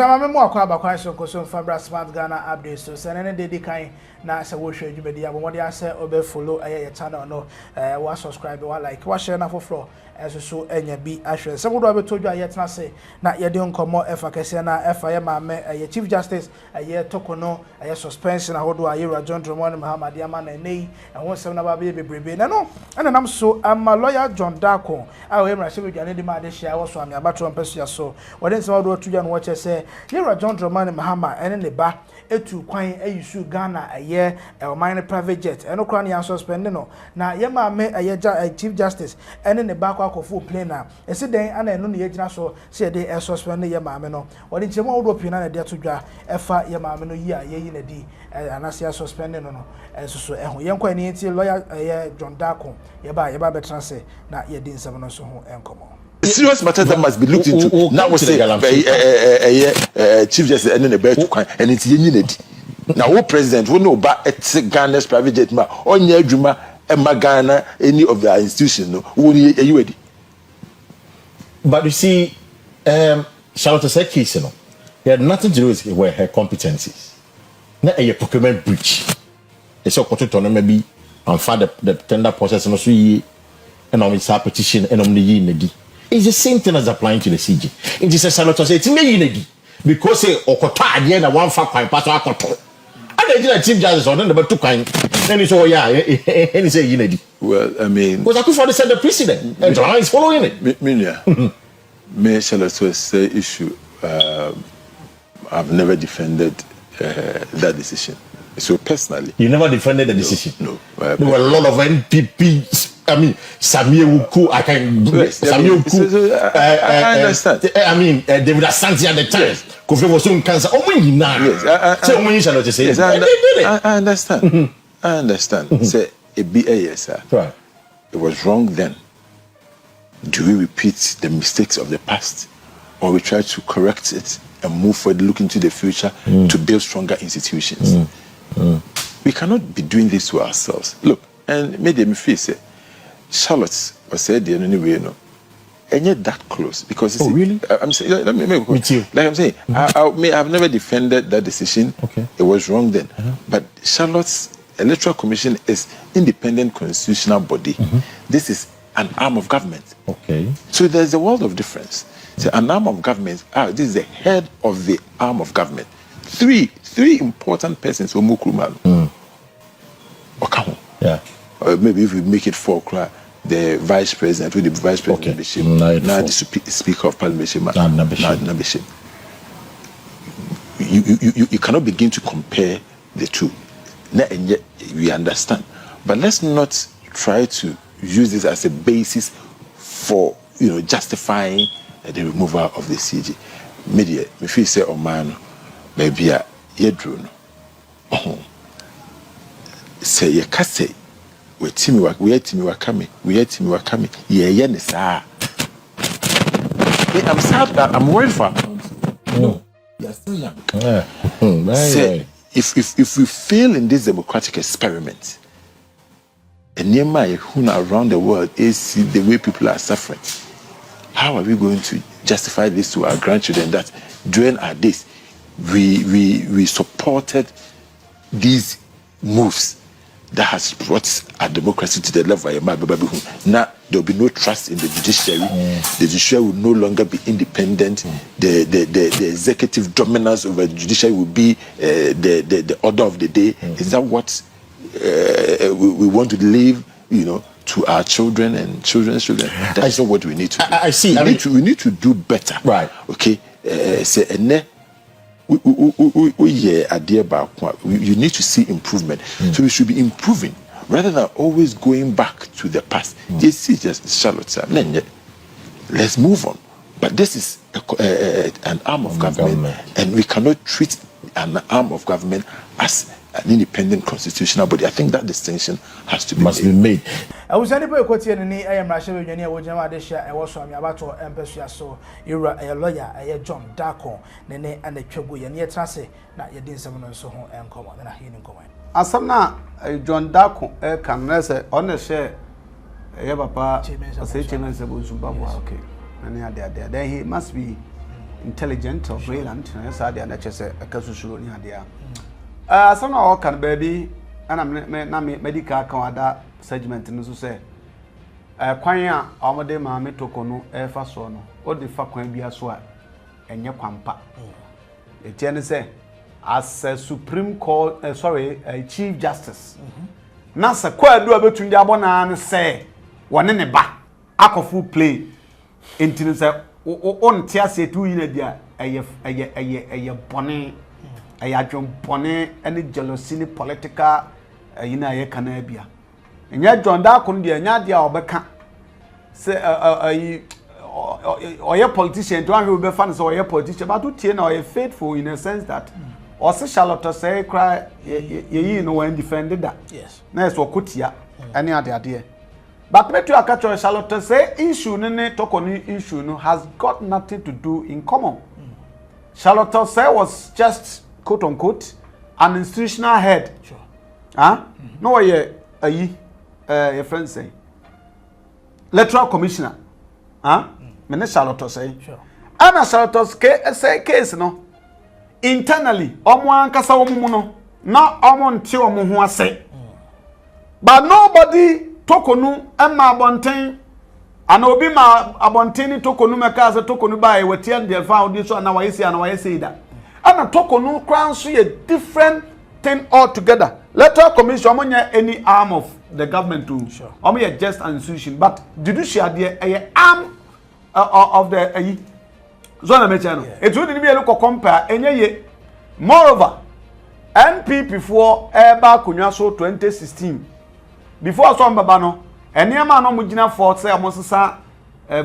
Pasama me mo akwa bakwa so koso Fabra Smart Ghana update so sene ne dey kan na se wo hwe dwumedi abo mo dey ase obe follow aye channel no wa subscribe wa like wa share na for floor so enya bi ahwe se wo do abetodwa aye tena se na ye de nkomo efa kese na efa ye maame aye Chief Justice aye tokono aye suspension ahodo aye John Dromon Mahama de ama na nei ehon sem na ba be bebrebe na no na nam so ama lawyer John Darko a we mra se be dwane de ma de hia wo so am abato ampesu ya so wo de se wo do tudwa no wo che se ye John Dromon Mahama ene ne ba etu kwan ayisu Ghana aye mine private jet eno kran ya suspend no na ye maame aye Chief Justice ene ne ba kwa akofo plane na ese den ana eno ne ye gina so se de suspend ye maame no wo de chemo wo do pina na de tudwa efa ye maame no yi aye yi na di anase suspend no no so ehun ye nkwa ni ti lawyer aye John Darko ye ba betra se na ye di nsem no so ho enkomo. Serious matter that must be looked into. Now we say Chief Justice and then the bear to coin and it's unity. Now who president who know about Ghana's private jet ma on your Juma and Magana any of the institutions no who you ready. But you see, Shatta said case no, he had nothing to do with where her competencies. Not a procurement breach. It's all content on maybe and find the tender process and also and on its petition and on the ye. It's the same thing as applying to the CG. It is a Shatta say it's me because say okota ade na one fa kwan pass akoto. And the Chief Justice on number 2 kwan. Then he say yeah, and he say yinedi. Well, I mean, because I could for the set the precedent and John is following it. Me Shatta say issue I've never defended that decision. So personally, you never defended the decision. No. There were a lot of NPP. I mean, Samuel Wuku. I can. Samuel Wuku. I understand. I mean, David Asante at the time. Kofi was soon cancer. Oh, we now. Yes. So when you shall not say, yes, I understand. I understand. Say a BAS. Right. It was wrong then. Do we repeat the mistakes of the past, or we try to correct it and move forward, look into the future to build stronger institutions? We cannot be doing this to ourselves. Look, and maybe me feel say Charlotte was said the only way, no, and yet that close because oh, really? I'm saying, let me like I'm saying, I've never defended that decision. Okay, it was wrong then, but Charlotte's Electoral Commission is independent constitutional body. This is an arm of government. Okay, so there's a world of difference. So an arm of government. This is the head of the arm of government. Three important persons for Mukrumalo. Yeah. Or maybe if we make it 4 o'clock, the vice president, with the vice president, now the speaker of parliament, you cannot begin to compare the two. And yet we understand, but let's not try to use this as a basis for justifying the removal of the CG. Media, if you say, oh man, maybe you drone. Say you can say, we team were coming. Yeah, sir. I'm sad. I'm worried for. No, you're still young. Say, if we fail in this democratic experiment, and near my around the world is the way people are suffering. How are we going to justify this to our grandchildren that during our days we supported these moves that has brought our democracy to the level of now there will be no trust in the judiciary. The judiciary will no longer be independent. The executive dominance over the judiciary will be the order of the day. Is that what we want to leave, to our children and children's children? That's not what we need to do. I see. We need to do better. Right. Okay. You need to see improvement. So we should be improving rather than always going back to the past. This is just Charlotte. Let's move on. But this is an arm of government, and we cannot treat an arm of government as an independent constitutional body. I think that distinction must be made. I was anybody quoting any I am Rasha Virginia Wojama Desha, I was from Yabato Empesia, so you're a lawyer, a John Darko, Nene and the Chobu, and yet Trase, not your din someone so home and come on, and I hear him comment. As some now, John Darko, can rest on the share. I say, okay, and they are there. Then he must be intelligent or brilliant yes I dey na chese akasusuro ni ade some na work can baby and I'm medical kan ada segment no so say kwan a omode maame toko no e fa so no o de fa kwan bia so a enye kwampa e ne say as a Supreme Court Chief Justice na se kwadu abetundi abona ne say wone ne ba akofu play intini say on tia say tu yin dia eye bone eye adwon bone any jealousy ni political yin aye kana bia enya John Darko no dia nya dia obeka say oye politician to anwe be fan say oye politician but to tie na oye faithful in a sense that or say Charlotte say cry ye no when defended that yes na so kotia any ade but me to akacho Charlotte say issue ne toko ni issue no has got nothing to do in common. Charlotte say was just quote unquote an institutional head. Sure. No ye your friend say electoral commissioner. Me Charlotte say. Sure. Ana Charlotte say case no internally omo ankasa omo no na omo nte omo ho ase. But nobody tokonu emma abonten ana obi ma abonten ni tokonu meka se tokonu ba e wati and the found so ana wayesi da ana tokonu kran so a different thing altogether. Electoral commission omonya any arm of the government too. Sure. Omonya just an institution but judiciary a arm of the zona mechano it would be a look compare enye ye. Moreover NPP for eba kunwa so 2016 before some baba no eniema no mugina for say amosisa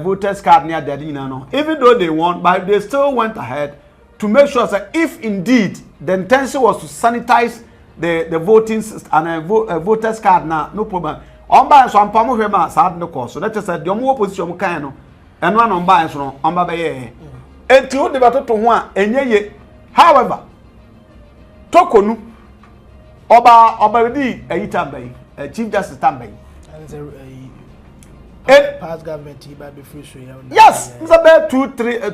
voters card near the no even though they won but they still went ahead to make sure that if indeed the intention was to sanitize the voting and voters card na no problem on by so ampamo hwema sad no course so that is the omo opposition mo kan no eno na on by so no on ba ye enti o debate to ho a enye however tokonu oba di ayitambai Chief Justice Tambay. And past government by be free so yes, it's about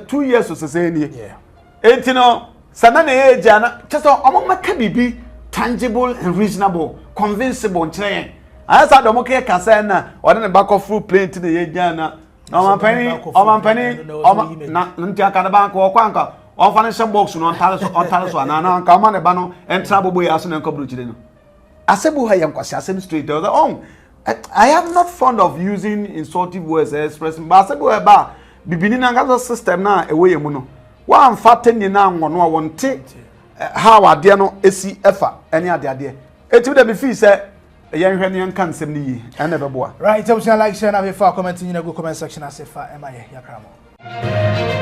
2 years or so say yeah. And you know, sanane ejana just among maka bibi tangible and reasonable, convincible nche. I said the moke kasa na or the back of fruit plane to the ejana. No penny, na ntia kana bank or kwanka or financial box on talis one na kama ne bano and trouble boy aso na nkobru chide. Asebu hayam kwasi asem straight there. Oh, I am not fond of using insultive words expressing but asebu eba bibini na ngazo system na ewe yemu no. Wa amfate ni na ngono wonte how ade no esi efa ene ade. Eti de be fi say yenhwe ne nka nsem ni yi ene beboa. Right, so like share na be for comment in the comment section as if am I yakramo.